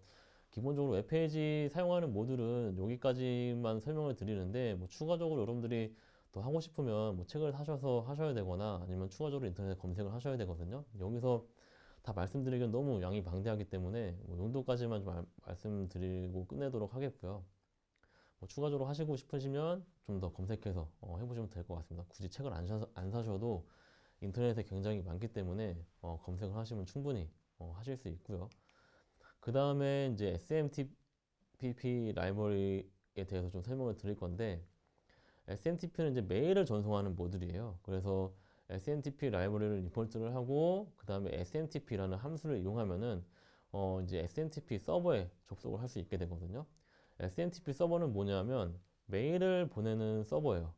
기본적으로 웹페이지 사용하는 모듈은 여기까지만 설명을 드리는데, 뭐 추가적으로 여러분들이 더 하고 싶으면 뭐 책을 사셔서 하셔야 되거나 아니면 추가적으로 인터넷 검색을 하셔야 되거든요. 여기서 다 말씀드리기엔 너무 양이 방대하기 때문에 뭐 용도까지만 좀 말씀드리고 끝내도록 하겠고요. 뭐 추가적으로 하시고 싶으시면 좀 더 검색해서 해보시면 될 것 같습니다. 굳이 책을 안 사셔도 인터넷에 굉장히 많기 때문에 검색을 하시면 충분히 하실 수 있고요. 그 다음에 이제 SMTP 라이브러리에 대해서 좀 설명을 드릴 건데, SMTP는 이제 메일을 전송하는 모듈이에요. 그래서 SMTP 라이브러리를 임포트를 하고 그 다음에 SMTP라는 함수를 이용하면은 이제 SMTP 서버에 접속을 할 수 있게 되거든요. SMTP 서버는 뭐냐면 메일을 보내는 서버예요.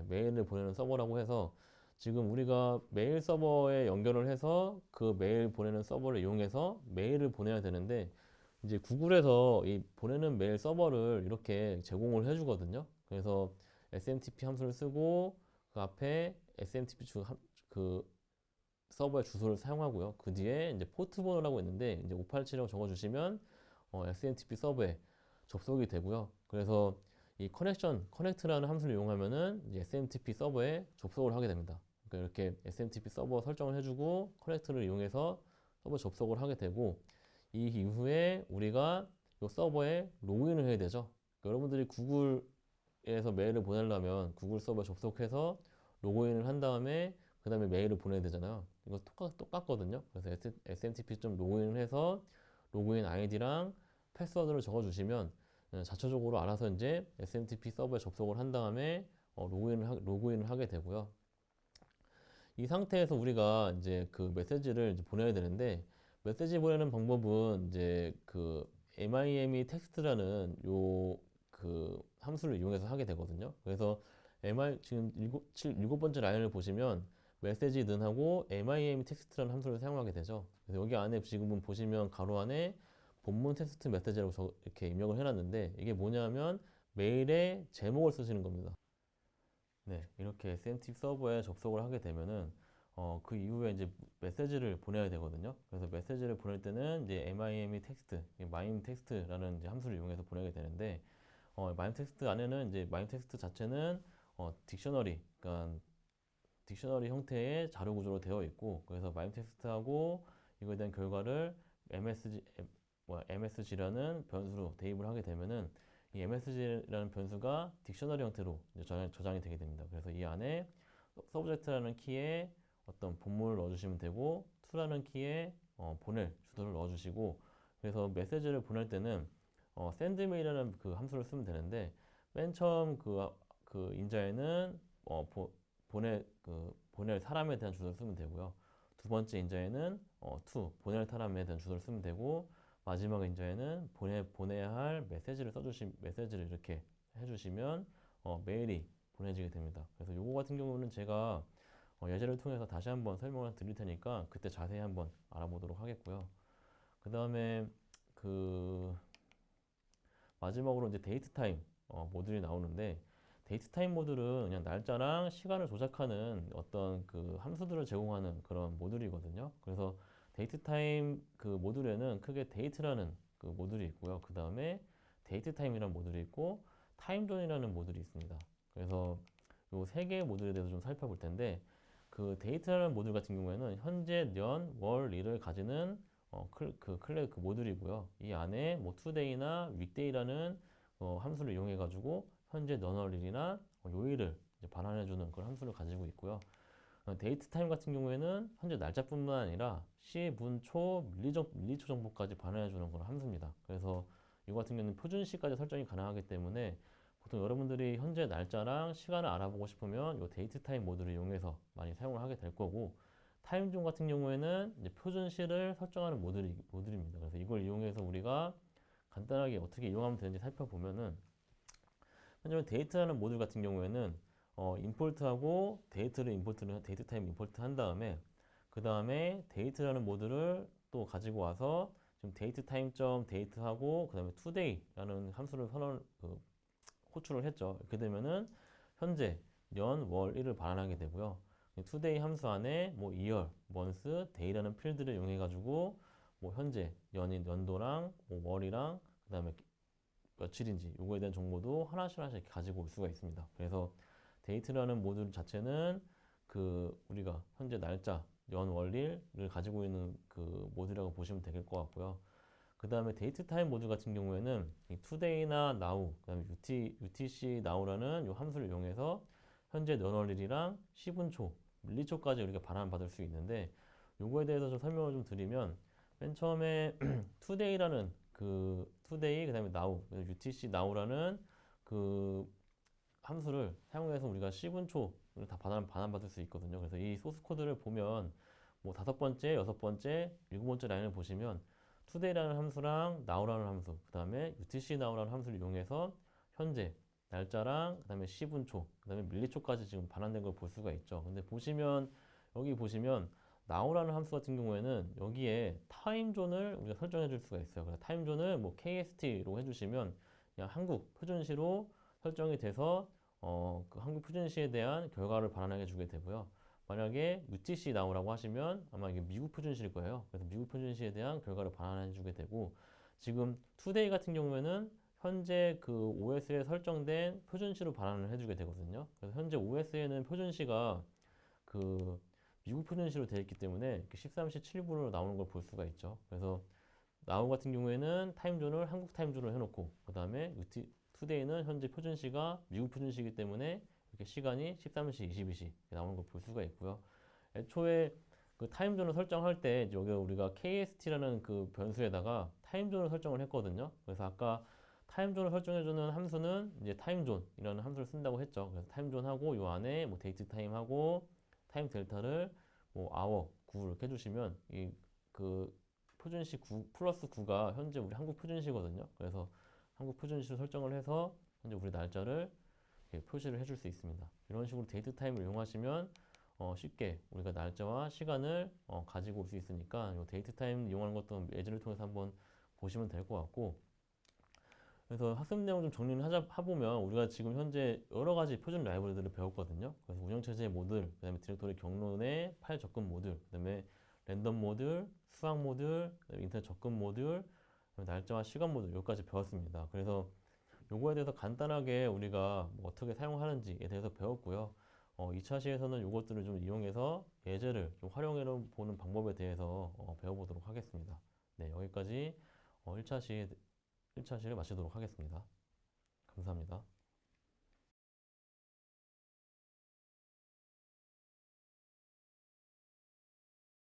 메일을 보내는 서버라고 해서 지금 우리가 메일 서버에 연결을 해서 그 메일 보내는 서버를 이용해서 메일을 보내야 되는데 이제 구글에서 이 보내는 메일 서버를 이렇게 제공을 해주거든요. 그래서 SMTP 함수를 쓰고 그 앞에 SMTP 그 서버의 주소를 사용하고요. 그 뒤에 이제 포트 번호라고 있는데 이제 587이라고 적어주시면 SMTP 서버에 접속이 되고요. 그래서 이 커넥트라는 함수를 이용하면은 이제 SMTP 서버에 접속을 하게 됩니다. 그러니까 이렇게 SMTP 서버 설정을 해주고 커넥트를 이용해서 서버 접속을 하게 되고 이 이후에 우리가 이 서버에 로그인을 해야 되죠. 그러니까 여러분들이 구글에서 메일을 보내려면 구글 서버에 접속해서 로그인을 한 다음에 그 다음에 메일을 보내야 되잖아요. 이거 똑같거든요. 그래서 SMTP 좀 로그인을 해서 로그인 아이디랑 패스워드를 적어주시면 자체적으로 알아서 이제 SMTP 서버에 접속을 한 다음에 로그인을 하게 되고요. 이 상태에서 우리가 이제 그 메시지를 이제 보내야 되는데 메시지 보내는 방법은 이제 그 MIME 텍스트라는 요 그 함수를 이용해서 하게 되거든요. 그래서 지금 일곱 번째 라인을 보시면 메시지는 하고 MIME 텍스트라는 함수를 사용하게 되죠. 그래서 여기 안에 지금은 보시면 가로 안에 본문 텍스트 메시지라고 이렇게 입력을 해놨는데 이게 뭐냐면 메일의 제목을 쓰시는 겁니다. 네, 이렇게 SMTP 서버에 접속을 하게 되면은 그 이후에 이제 메시지를 보내야 되거든요. 그래서 메시지를 보낼 때는 이제 MIME 텍스트, MIME 텍스트라는 이제 함수를 이용해서 보내게 되는데 MIME 텍스트 안에는 이제 MIME 텍스트 자체는 딕셔너리, 그러니까 딕셔너리 형태의 자료 구조로 되어 있고 그래서 MIME 텍스트하고 이거에 대한 결과를 MSG라는 변수로 대입을 하게 되면은 이 MSG라는 변수가 딕셔너리 형태로 저장이 되게 됩니다. 그래서 이 안에 서브젝트라는 키에 어떤 본문을 넣어주시면 되고 to라는 키에 보낼 주소를 넣어주시고 그래서 메시지를 보낼 때는 sendMail이라는 그 함수를 쓰면 되는데 맨 처음 그 인자에는 보낼 사람에 대한 주소를 쓰면 되고요. 두 번째 인자에는 보낼 사람에 대한 주소를 쓰면 되고 마지막 인자에는 보내야 할 메시지를 이렇게 해주시면 메일이 보내지게 됩니다. 그래서 요거 같은 경우는 제가 예제를 통해서 다시 한번 설명을 드릴 테니까 그때 자세히 한번 알아보도록 하겠고요. 그 다음에 그 마지막으로 이제 데이트 타임 모듈이 나오는데 데이트 타임 모듈은 그냥 날짜랑 시간을 조작하는 어떤 그 함수들을 제공하는 그런 모듈이거든요. 그래서 데이트 타임 그 모듈에는 크게 데이트라는 그 모듈이 있고요. 그 다음에 데이트 타임이라는 모듈이 있고 타임존이라는 모듈이 있습니다. 그래서 이 세 개의 모듈에 대해서 좀 살펴볼 텐데 그 데이트라는 모듈 같은 경우에는 현재, 년, 월, 일을 가지는 그 모듈이고요. 이 안에 뭐 today나 weekday라는 함수를 이용해 가지고 현재, 년, 월, 일이나 요일을 이제 반환해주는 그런 함수를 가지고 있고요. 데이트 타임 같은 경우에는 현재 날짜뿐만 아니라 시, 분, 초, 밀리초 정보까지 반환해주는 그런 함수입니다. 그래서 이거 같은 경우는 표준시까지 설정이 가능하기 때문에 보통 여러분들이 현재 날짜랑 시간을 알아보고 싶으면 이 데이트 타임 모듈을 이용해서 많이 사용을 하게 될 거고 타임존 같은 경우에는 이제 표준시를 설정하는 모듈입니다. 그래서 이걸 이용해서 우리가 간단하게 어떻게 이용하면 되는지 살펴보면은 현재 데이트라는 모듈 같은 경우에는 임포트하고 데이트 타임 임포트 한 다음에 그 다음에 데이트라는 모듈을 또 가지고 와서 지금 데이트 타임 점 데이트하고 그 다음에 today라는 함수를 호출을 했죠. 이렇게 되면은 현재, 년, 월, 일을 반환하게 되고요. today 함수 안에 뭐 year, month, day라는 필드를 이용해 가지고 뭐 현재, 연도랑 뭐 월이랑 그다음에 며칠인지 요거에 대한 정보도 하나씩 이렇게 가지고 올 수가 있습니다. 그래서 데이트라는 모듈 자체는 그 우리가 현재 날짜, 연, 월, 일을 가지고 있는 그 모듈이라고 보시면 될 것 같고요. 그 다음에 데이트 타임 모듈 같은 경우에는 이 today나 now, 그 다음에 UTC now라는 이 함수를 이용해서 현재 년, 월, 일이랑 10분 초, 밀리초까지 우리가 반환받을 수 있는데 요거에 대해서 좀 설명을 좀 드리면 맨 처음에 today, 그 다음에 now, UTC now라는 그 함수를 사용해서 우리가 시분초를 다 반환받을 수 있거든요. 그래서 이 소스 코드를 보면 뭐 5번째, 6번째, 7번째 라인을 보시면 today라는 함수랑 now라는 함수, 그 다음에 UTC now라는 함수를 이용해서 현재 날짜랑 그 다음에 시분초, 그 다음에 밀리초까지 지금 반환된 걸 볼 수가 있죠. 근데 보시면 여기 보시면 now라는 함수 같은 경우에는 여기에 타임존을 우리가 설정해 줄 수가 있어요. 그래서 타임존을 뭐 KST로 해주시면 그냥 한국 표준시로 설정이 돼서 그 한국 표준시에 대한 결과를 반환해 주게 되고요. 만약에 UTC now라고 하시면 아마 이게 미국 표준시일 거예요. 그래서 미국 표준시에 대한 결과를 반환해 주게 되고, 지금 today 같은 경우에는 현재 그 OS에 설정된 표준시로 반환을 해주게 되거든요. 그래서 현재 OS에는 표준시가 그 미국 표준시로 되어 있기 때문에 13시 7분으로 나오는 걸 볼 수가 있죠. 그래서 now 같은 경우에는 타임존을 한국 타임존으로 해놓고, 그 다음에 today는 현재 표준시가 미국 표준시이기 때문에 이렇게 시간이 13시 22시 나오는 걸 볼 수가 있고요. 애초에 그 타임존을 설정할 때 여기 우리가 KST라는 그 변수에다가 타임존을 설정을 했거든요. 그래서 아까 타임존을 설정해주는 함수는 이제 타임존이라는 함수를 쓴다고 했죠. 그래서 타임존하고 이 안에 뭐 데이트 타임하고 타임 델타를 뭐 아워 9 이렇게 해주시면 이 그 표준시 9 플러스 9가 현재 우리 한국 표준시거든요. 그래서 한국 표준시로 설정을 해서 현재 우리 날짜를 표시를 해줄 수 있습니다. 이런 식으로 데이트 타임을 이용하시면 쉽게 우리가 날짜와 시간을 가지고 올 수 있으니까 이 데이트 타임 이용하는 것도 예제를 통해서 한번 보시면 될 것 같고, 그래서 학습 내용 좀 정리를 해보면 우리가 지금 현재 여러 가지 표준 라이브러리들을 배웠거든요. 그래서 운영체제 모듈, 그 다음에 디렉토리 경로내 파일 접근 모듈, 그 다음에 랜덤 모듈, 수학 모듈, 그다음에 인터넷 접근 모듈, 날짜와 시간 모듈 여기까지 배웠습니다. 그래서 요거에 대해서 간단하게 우리가 뭐 어떻게 사용하는지에 대해서 배웠고요. 2차 시에서는 요것들을 좀 이용해서 예제를 좀 활용해 보는 방법에 대해서 배워보도록 하겠습니다. 네, 여기까지 1차 시를 마치도록 하겠습니다. 감사합니다.